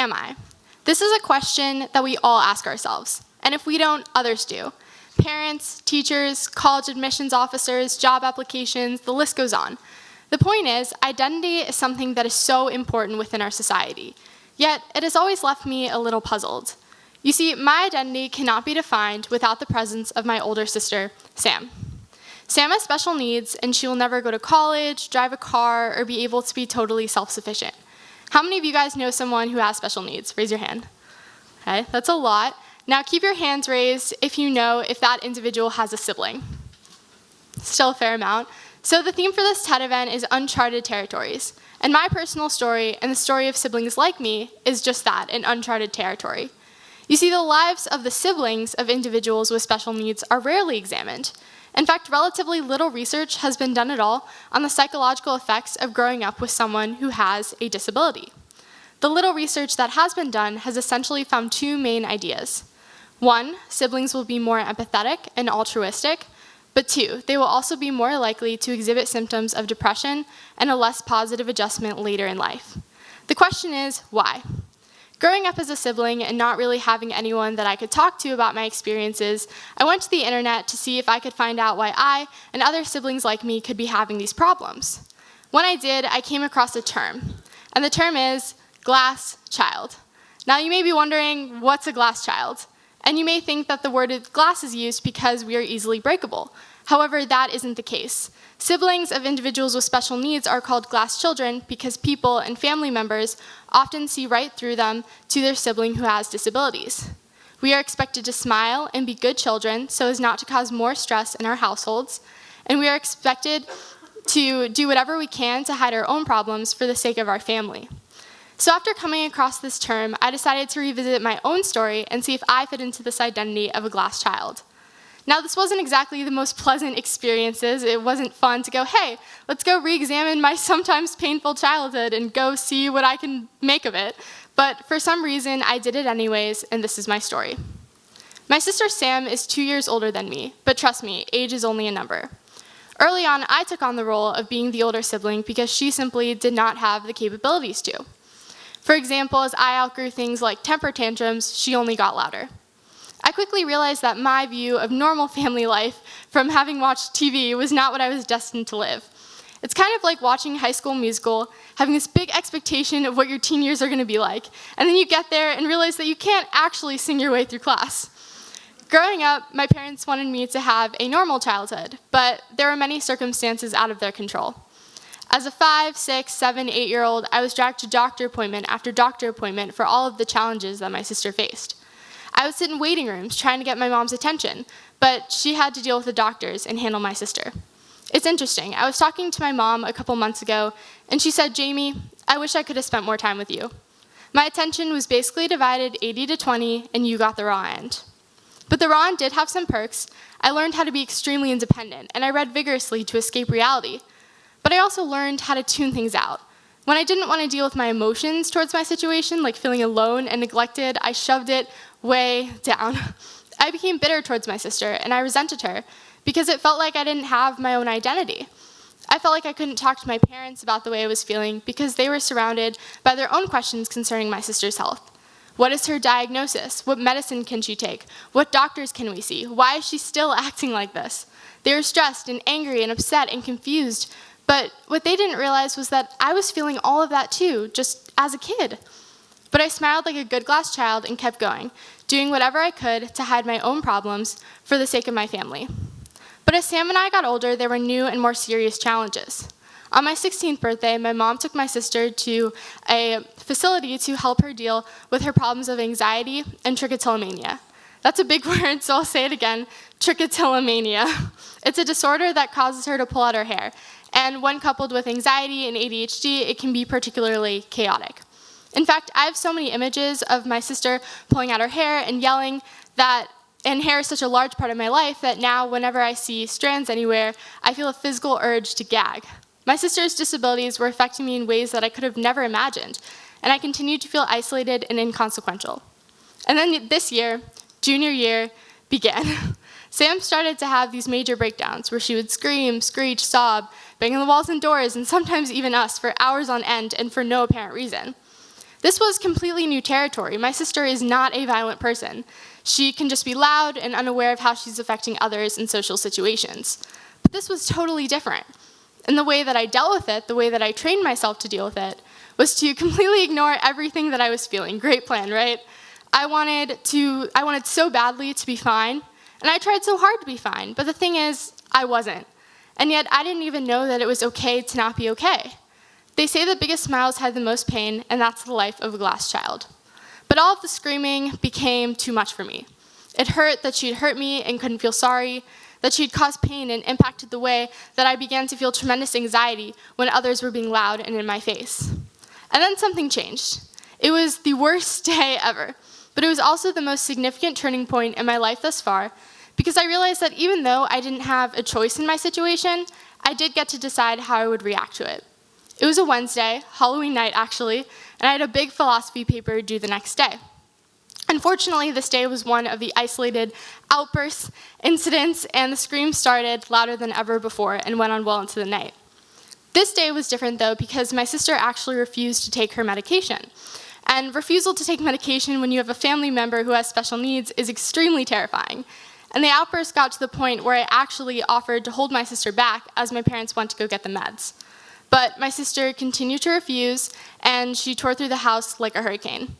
am I? This is a question that we all ask ourselves, and if we don't, others do. Parents, teachers, college admissions officers, job applications, the list goes on. The point is, identity is something that is so important within our society, yet it has always left me a little puzzled. You see, my identity cannot be defined without the presence of my older sister, Sam. Sam has special needs, and she will never go to college, drive a car, or be able to be totally self-sufficient. How many of you guys know someone who has special needs? Raise your hand. Okay, that's a lot. Now keep your hands raised if you know if that individual has a sibling. Still a fair amount. So the theme for this TED event is uncharted territories. And my personal story, and the story of siblings like me, is just that, an uncharted territory. You see, the lives of the siblings of individuals with special needs are rarely examined. In fact, relatively little research has been done at all on the psychological effects of growing up with someone who has a disability. The little research that has been done has essentially found two main ideas. One, siblings will be more empathetic and altruistic, but two, they will also be more likely to exhibit symptoms of depression and a less positive adjustment later in life. The question is, why? Growing up as a sibling and not really having anyone that I could talk to about my experiences, I went to the internet to see if I could find out why I and other siblings like me could be having these problems. When I did, I came across a term, and the term is glass child. Now you may be wondering, what's a glass child? And you may think that the word glass is used because we are easily breakable. However, that isn't the case. Siblings of individuals with special needs are called glass children because people and family members often see right through them to their sibling who has disabilities. We are expected to smile and be good children so as not to cause more stress in our households, and we are expected to do whatever we can to hide our own problems for the sake of our family. So after coming across this term, I decided to revisit my own story and see if I fit into this identity of a glass child. Now, this wasn't exactly the most pleasant experiences. It wasn't fun to go, hey, let's go re-examine my sometimes painful childhood and go see what I can make of it. But for some reason, I did it anyways, and this is my story. My sister Sam is 2 years older than me, but trust me, age is only a number. Early on, I took on the role of being the older sibling because she simply did not have the capabilities to. For example, as I outgrew things like temper tantrums, she only got louder. I quickly realized that my view of normal family life from having watched TV was not what I was destined to live. It's kind of like watching High School Musical, having this big expectation of what your teen years are going to be like, and then you get there and realize that you can't actually sing your way through class. Growing up, my parents wanted me to have a normal childhood, but there were many circumstances out of their control. As a 5, 6, 7, 8-year-old, I was dragged to doctor appointment after doctor appointment for all of the challenges that my sister faced. I would sit in waiting rooms trying to get my mom's attention, but she had to deal with the doctors and handle my sister. It's interesting. I was talking to my mom a couple months ago, and she said, Jamie, I wish I could have spent more time with you. My attention was basically divided 80 to 20, and you got the raw end. But the raw end did have some perks. I learned how to be extremely independent, and I read vigorously to escape reality. But I also learned how to tune things out. When I didn't want to deal with my emotions towards my situation, like feeling alone and neglected, I shoved it way down. I became bitter towards my sister, and I resented her because it felt like I didn't have my own identity. I felt like I couldn't talk to my parents about the way I was feeling because they were surrounded by their own questions concerning my sister's health. What is her diagnosis? What medicine can she take? What doctors can we see? Why is she still acting like this? They were stressed and angry and upset and confused, but what they didn't realize was that I was feeling all of that too, just as a kid. But I smiled like a good glass child and kept going, doing whatever I could to hide my own problems for the sake of my family. But as Sam and I got older, there were new and more serious challenges. On my 16th birthday, my mom took my sister to a facility to help her deal with her problems of anxiety and trichotillomania. That's a big word, so I'll say it again, trichotillomania. It's a disorder that causes her to pull out her hair, and when coupled with anxiety and ADHD, it can be particularly chaotic. In fact, I have so many images of my sister pulling out her hair and yelling and hair is such a large part of my life that now whenever I see strands anywhere, I feel a physical urge to gag. My sister's disabilities were affecting me in ways that I could have never imagined, and I continued to feel isolated and inconsequential. And then this year, junior year, began. Sam started to have these major breakdowns where she would scream, screech, sob, bang on the walls and doors, and sometimes even us for hours on end and for no apparent reason. This was completely new territory. My sister is not a violent person. She can just be loud and unaware of how she's affecting others in social situations. But this was totally different. And the way that I dealt with it, the way that I trained myself to deal with it, was to completely ignore everything that I was feeling. Great plan, right? I wanted so badly to be fine, and I tried so hard to be fine, but the thing is, I wasn't. And yet, I didn't even know that it was okay to not be okay. They say the biggest smiles hide the most pain, and that's the life of a glass child. But all of the screaming became too much for me. It hurt that she'd hurt me and couldn't feel sorry, that she'd caused pain and impacted the way that I began to feel tremendous anxiety when others were being loud and in my face. And then something changed. It was the worst day ever, but it was also the most significant turning point in my life thus far, because I realized that even though I didn't have a choice in my situation, I did get to decide how I would react to it. It was a Wednesday, Halloween night actually, and I had a big philosophy paper due the next day. Unfortunately, this day was one of the isolated outbursts, incidents, and the screams started louder than ever before and went on well into the night. This day was different though because my sister actually refused to take her medication. And refusal to take medication when you have a family member who has special needs is extremely terrifying. And the outburst got to the point where I actually offered to hold my sister back as my parents went to go get the meds. But my sister continued to refuse, and she tore through the house like a hurricane.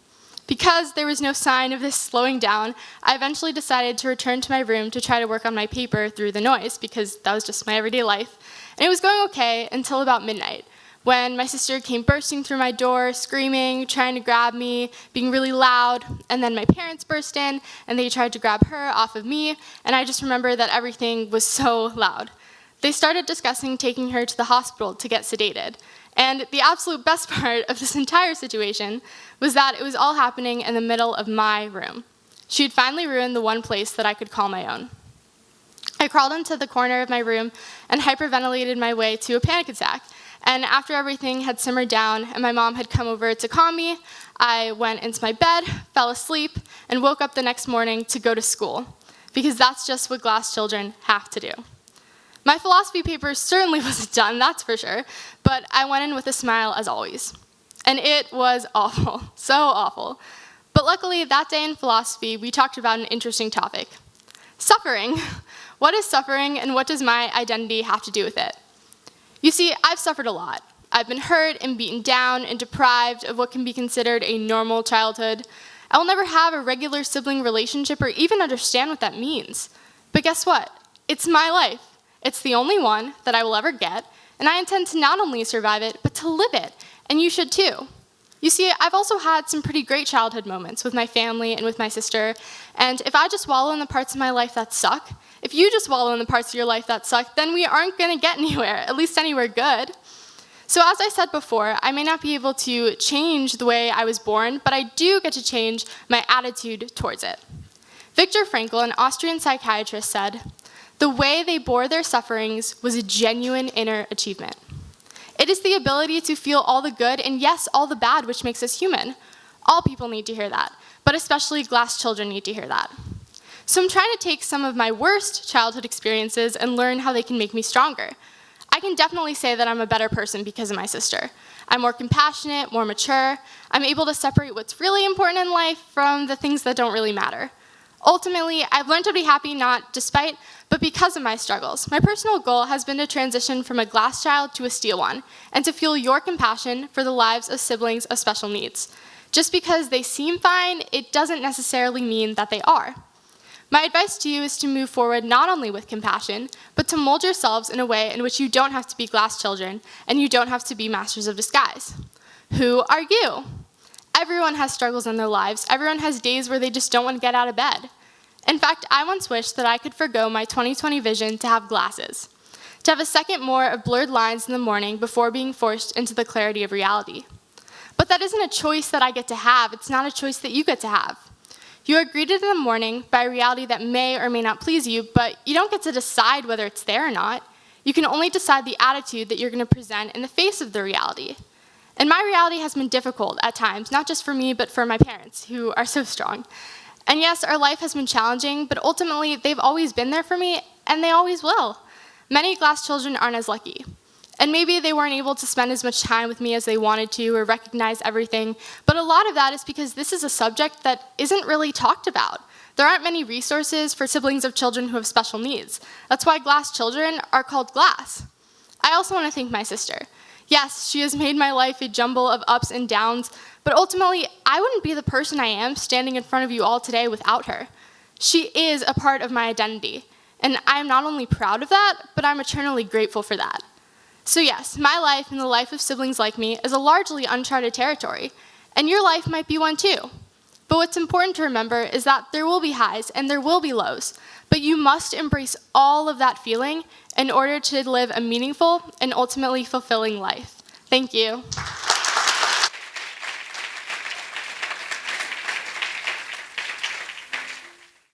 Because there was no sign of this slowing down, I eventually decided to return to my room to try to work on my paper through the noise, because that was just my everyday life. And it was going okay until about midnight, when my sister came bursting through my door, screaming, trying to grab me, being really loud, and then my parents burst in, and they tried to grab her off of me, and I just remember that everything was so loud. They started discussing taking her to the hospital to get sedated. And the absolute best part of this entire situation was that it was all happening in the middle of my room. She had finally ruined the one place that I could call my own. I crawled into the corner of my room and hyperventilated my way to a panic attack. And after everything had simmered down and my mom had come over to calm me, I went into my bed, fell asleep, and woke up the next morning to go to school, because that's just what glass children have to do. My philosophy paper certainly wasn't done, that's for sure, but I went in with a smile as always. And it was awful, so awful. But luckily, that day in philosophy, we talked about an interesting topic. Suffering. What is suffering, and what does my identity have to do with it? You see, I've suffered a lot. I've been hurt and beaten down and deprived of what can be considered a normal childhood. I will never have a regular sibling relationship or even understand what that means. But guess what? It's my life. It's the only one that I will ever get, and I intend to not only survive it, but to live it, and you should too. You see, I've also had some pretty great childhood moments with my family and with my sister, and if I just wallow in the parts of my life that suck, if you just wallow in the parts of your life that suck, then we aren't going to get anywhere, at least anywhere good. So as I said before, I may not be able to change the way I was born, but I do get to change my attitude towards it. Viktor Frankl, an Austrian psychiatrist, said, "The way they bore their sufferings was a genuine inner achievement." It is the ability to feel all the good and, yes, all the bad which makes us human. All people need to hear that, but especially glass children need to hear that. So I'm trying to take some of my worst childhood experiences and learn how they can make me stronger. I can definitely say that I'm a better person because of my sister. I'm more compassionate, more mature. I'm able to separate what's really important in life from the things that don't really matter. Ultimately, I've learned to be happy not despite, but because of my struggles. My personal goal has been to transition from a glass child to a steel one, and to feel your compassion for the lives of siblings of special needs. Just because they seem fine, it doesn't necessarily mean that they are. My advice to you is to move forward not only with compassion, but to mold yourselves in a way in which you don't have to be glass children, and you don't have to be masters of disguise. Who are you? Everyone has struggles in their lives. Everyone has days where they just don't want to get out of bed. In fact, I once wished that I could forgo my 20/20 vision to have glasses, to have a second more of blurred lines in the morning before being forced into the clarity of reality. But that isn't a choice that I get to have. It's not a choice that you get to have. You are greeted in the morning by a reality that may or may not please you, but you don't get to decide whether it's there or not. You can only decide the attitude that you're going to present in the face of the reality. And my reality has been difficult at times, not just for me, but for my parents, who are so strong. And yes, our life has been challenging, but ultimately, they've always been there for me, and they always will. Many glass children aren't as lucky. And maybe they weren't able to spend as much time with me as they wanted to or recognize everything, but a lot of that is because this is a subject that isn't really talked about. There aren't many resources for siblings of children who have special needs. That's why glass children are called glass. I also want to thank my sister. Yes, she has made my life a jumble of ups and downs, but ultimately, I wouldn't be the person I am standing in front of you all today without her. She is a part of my identity, and I'm not only proud of that, but I'm eternally grateful for that. So yes, my life and the life of siblings like me is a largely uncharted territory, and your life might be one too. But what's important to remember is that there will be highs and there will be lows, but you must embrace all of that feeling in order to live a meaningful and ultimately fulfilling life. Thank you.